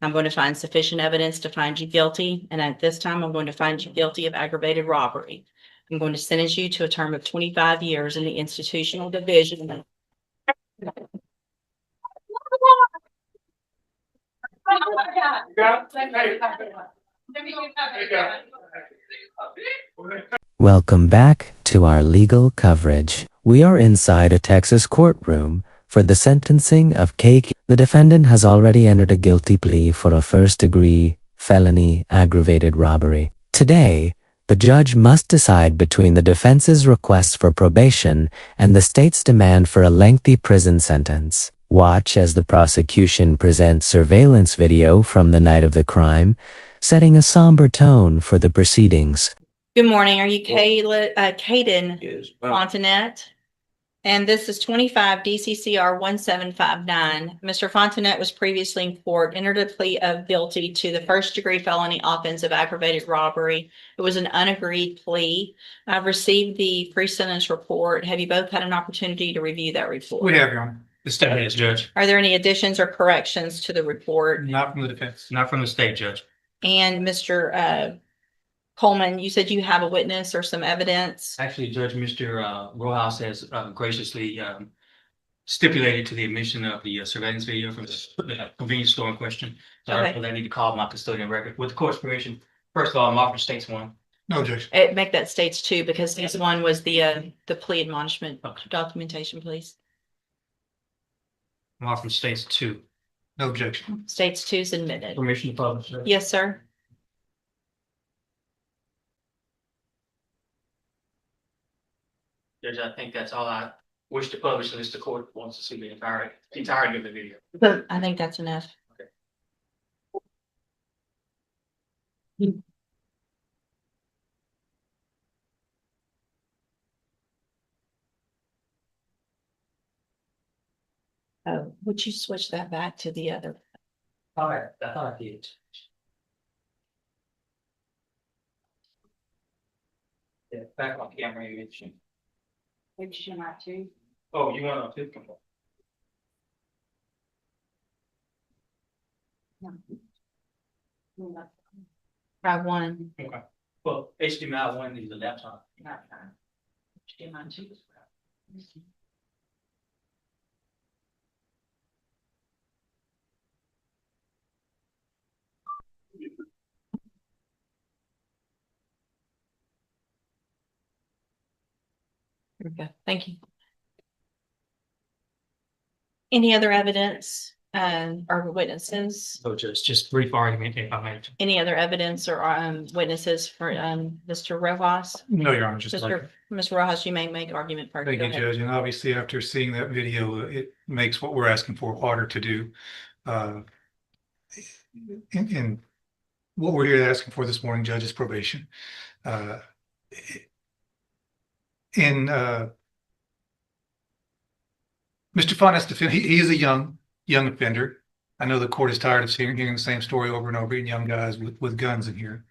I'm going to find sufficient evidence to find you guilty, and at this time, I'm going to find you guilty of aggravated robbery. I'm going to sentence you to a term of 25 years in the institutional division. Welcome back to our legal coverage. We are inside a Texas courtroom for the sentencing of Cake. The defendant has already entered a guilty plea for a first-degree felony aggravated robbery. Today, the judge must decide between the defense's request for probation and the state's demand for a lengthy prison sentence. Watch as the prosecution presents surveillance video from the night of the crime, setting a somber tone for the proceedings. Good morning. Are you Caden Fontanet? And this is 25 DCCR 1759. Mr. Fontanet was previously in court, entered a plea of guilty to the first-degree felony offense of aggravated robbery. It was an unagreed plea. I've received the pre-sentence report. Have you both had an opportunity to review that report? We have, Your Honor. The state has, Judge. Are there any additions or corrections to the report? Not from the defense. Not from the state, Judge. And Mr. Coleman, you said you have a witness or some evidence. Actually, Judge, Mr. Rojas has graciously stipulated to the admission of the surveillance video from the convenience store in question. So Okay. I need to call my custodian record. With the court's permission, first of all, I'm offering states one. No, Judge. Make that states two, because this one was the plea admonishment documentation, please. I'm offering states two. No objection. States two is admitted. Permission to publish, Judge. Yes, sir. Judge, I think that's all I wish to publish unless the court wants to see the entirety of the video. But I think that's enough. Okay. Oh, would you switch that back to the other? All right, I thought I did. Yeah, back on camera, you mentioned. Which you might too. Oh, you want to? Try one. Okay. Well, HDMI one is the laptop. Not fine. HDMI two. There we go. Thank you. Any other evidence or witnesses? So just brief argument if I may. Any other evidence or witnesses for Mr. Rojas? No, Your Honor, just like, Mr. Rojas, you may make argument first. thank Go you, ahead. Judge. And obviously, after seeing that video, it makes what we're asking for harder to do. And what we're here asking for this morning, Judge, is probation. Mr. Fontainet's defense, he is a young offender. I know the court is tired of hearing the same story over and over, young guys with guns in here.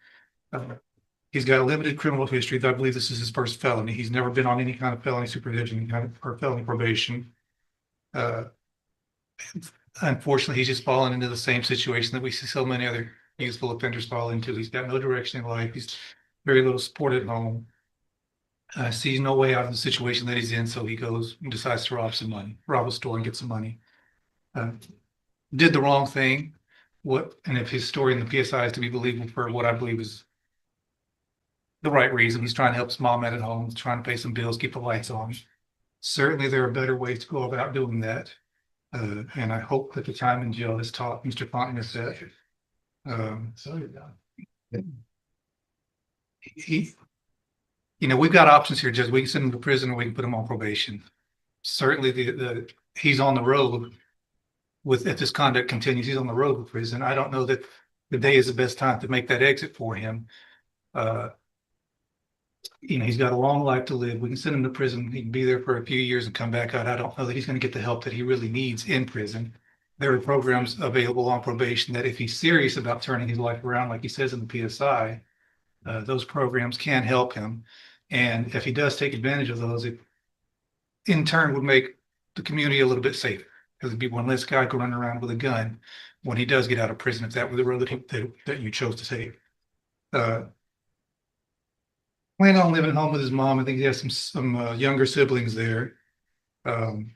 He's got a limited criminal history. I believe this is his first felony. He's never been on any kind of felony supervision or felony probation. Unfortunately, he's just fallen into the same situation that we see so many other youthful offenders fall into. He's got no direction in life. He's very little support at home. Sees no way out of the situation that he's in, so he goes and decides to rob a store and get some money. Did the wrong thing. And if his story in the PSI is to be believable for what I believe is the right reason, he's trying to help his mom out at home, he's trying to pay some bills, keep the lights on. Certainly, there are better ways to go about doing that. And I hope that the time in jail has taught Mr. Fontanet that. We've got options here, Judge. We can send him to prison or we can put him on probation. Certainly, he's on the road if this conduct continues, he's on the road with prison. I don't know that the day is the best time to make that exit for him. He's got a long life to live. We can send him to prison. He can be there for a few years and come back out. I don't know that he's going to get the help that he really needs in prison. There are programs available on probation that if he's serious about turning his life around, like he says in the PSI, those programs can help him. And if he does take advantage of those, it in turn would make the community a little bit safer. Because it'd be one less guy running around with a gun when he does get out of prison, if that was the road that you chose to take. Plan on living at home with his mom. I think he has some younger siblings there. To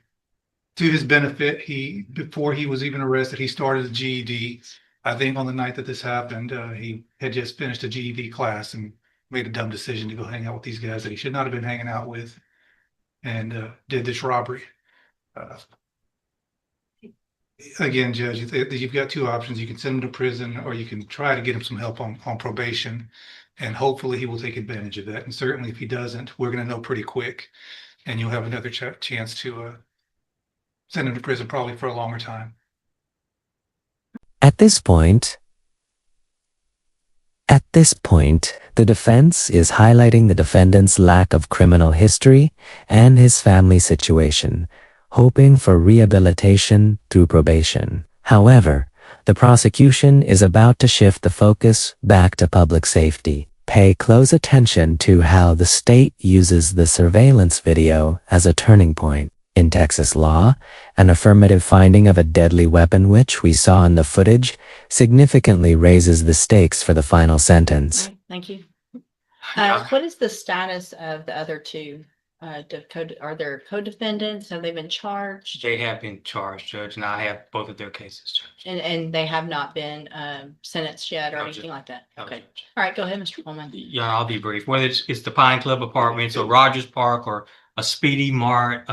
his benefit, before he was even arrested, he started a GED. I think on the night that this happened, he had just finished a GED class and made a dumb decision to go hang out with these guys that he should not have been hanging out with, and did this robbery. Again, Judge, you've got two options. You can send him to prison, or you can try to get him some help on probation, and hopefully he will take advantage of that. And certainly if he doesn't, we're going to know pretty quick, and you'll have another chance to send him to prison probably for a longer time. At this point, the defense is highlighting the defendant's lack of criminal history and his family situation, hoping for rehabilitation through probation. However, the prosecution is about to shift the focus back to public safety. Pay close attention to how the state uses the surveillance video as a turning point. In Texas law, an affirmative finding of a deadly weapon, which we saw in the footage, significantly raises the stakes for the final sentence. Right, thank you. Yeah. What is the status of the other two? Are there co-defendants? Have they been charged? They have been charged, Judge, and I have both of their cases, Judge. And they have not been sentenced yet or No, anything Judge. like that? No, Okay. Judge. All right, go ahead, Mr. Coleman. Yeah, I'll be brief. Whether it's the Pine Club Apartments or Rogers Park or a Speedy Mart,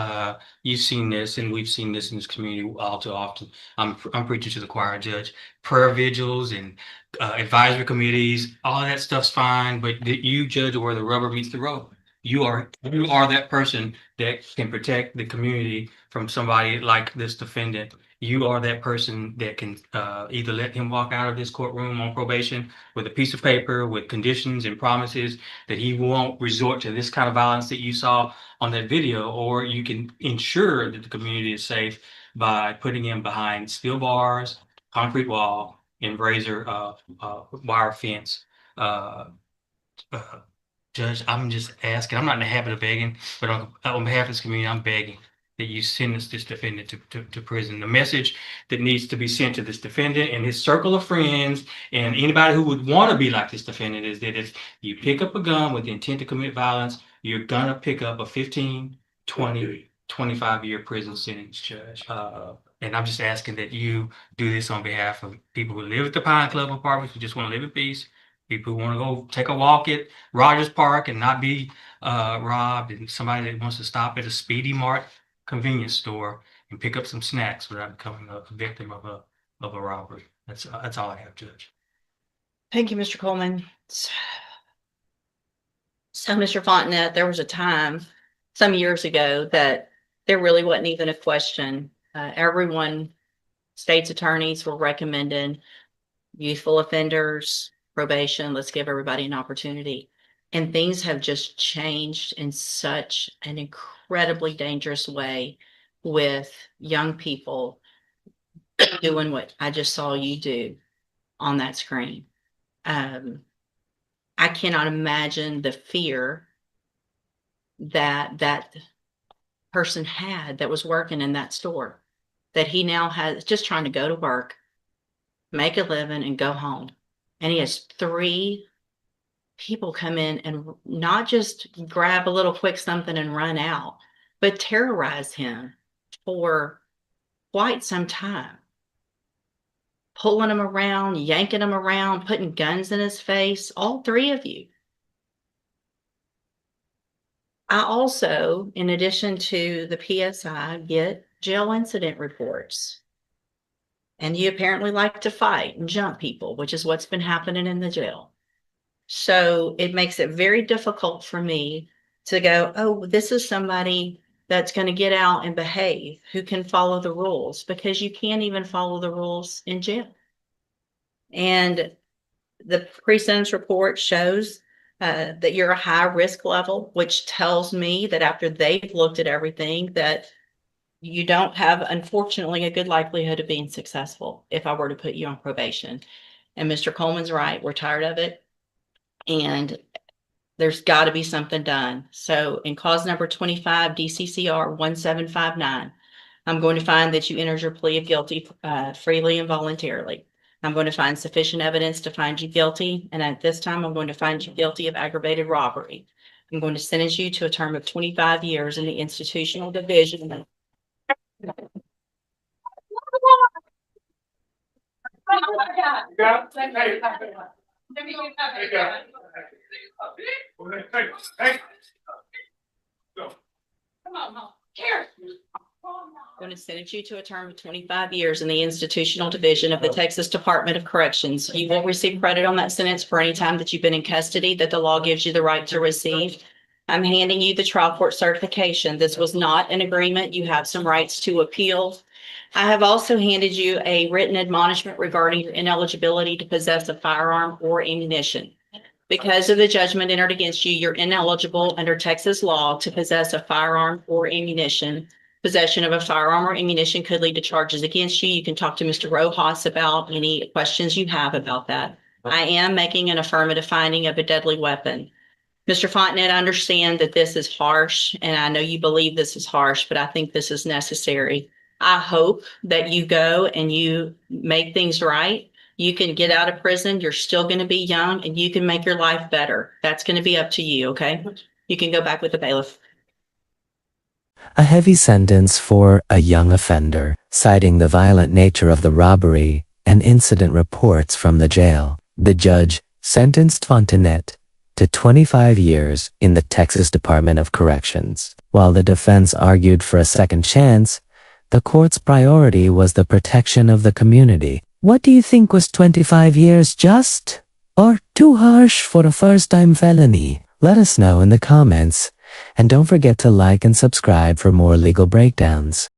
you've seen this, and we've seen this in this community all too often. I'm preaching to the choir, Judge. Prayer vigils and advisory committees, all of that stuff's fine, but you judge where the rubber meets the road. You are that person that can protect the community from somebody like this defendant. You are that person that can either let him walk out of this courtroom on probation with a piece of paper with conditions and promises that he won't resort to this kind of violence that you saw on that video, or you can ensure that the community is safe by putting him behind steel bars, concrete wall, and razor wire fence. Judge, I'm just asking, I'm not in the habit of begging, but on behalf of this community, I'm begging that you sentence this defendant to prison. The message that needs to be sent to this defendant and his circle of friends and anybody who would want to be like this defendant is that if you pick up a gun with the intent to commit violence, you're gonna pick up a 15, 20, 25-year prison sentence, Judge. And I'm just asking that you do this on behalf of people who live at the Pine Club Apartments, who just want to live in peace, people who want to go take a walk at Rogers Park and not be robbed, and somebody that wants to stop at a Speedy Mart convenience store and pick up some snacks without becoming a victim of a robbery. That's all I have, Judge. Thank you, Mr. Coleman. So, Mr. Fontenette, there was a time some years ago that there really wasn't even a question. State's attorneys were recommending youthful offenders, probation, let's give everybody an opportunity. And things have just changed in such an incredibly dangerous way with young people doing what I just saw you do on that screen. I cannot imagine the fear that person had that was working in that store, that he now has, just trying to go to work, make a living, and go home. And he has 3 people come in and not just grab a little quick something and run out, but terrorize him for quite some time. Pulling him around, yanking him around, putting guns in his face, all 3 of you. I also, in addition to the PSI, get jail incident reports. And you apparently like to fight and jump people, which is what's been happening in the jail. So it makes it very difficult for me to go, oh, this is somebody that's going to get out and behave, who can follow the rules, because you can't even follow the rules in jail. And the pre-sentence report shows that you're a high risk level, which tells me that after they've looked at everything, that you don't have, unfortunately, a good likelihood of being successful if I were to put you on probation. And Mr. Coleman's right, we're tired of it. And there's got to be something done. So in cause number 25, DCCR 1759, I'm going to find that you entered your plea of guilty freely and voluntarily. I'm going to find sufficient evidence to find you guilty, and at this time, I'm going to find you guilty of aggravated robbery. I'm going to sentence you to a term of 25 years in the institutional division. I'm going to sentence you to a term of 25 years in the institutional division of the Texas Department of Corrections. You will receive credit on that sentence for any time that you've been in custody that the law gives you the right to receive. I'm handing you the trial court certification. This was not an agreement. You have some rights to appeal. I have also handed you a written admonishment regarding your ineligibility to possess a firearm or ammunition. Because of the judgment entered against you, you're ineligible under Texas law to possess a firearm or ammunition. Possession of a firearm or ammunition could lead to charges against you. You can talk to Mr. Rojas about any questions you have about that. I am making an affirmative finding of a deadly weapon. Mr. Fontenette, I understand that this is harsh, and I know you believe this is harsh, but I think this is necessary. I hope that you go and you make things right. You can get out of prison. You're still going to be young, and you can make your life better. That's going to be up to you, okay? You can go back with the bailiff. A heavy sentence for a young offender, citing the violent nature of the robbery and incident reports from the jail. The judge sentenced Fontenette to 25 years in the Texas Department of Corrections. While the defense argued for a second chance, the court's priority was the protection of the community. What do you think, was 25 years just? Or too harsh for a first-time felony? Let us know in the comments. And don't forget to like and subscribe for more legal breakdowns.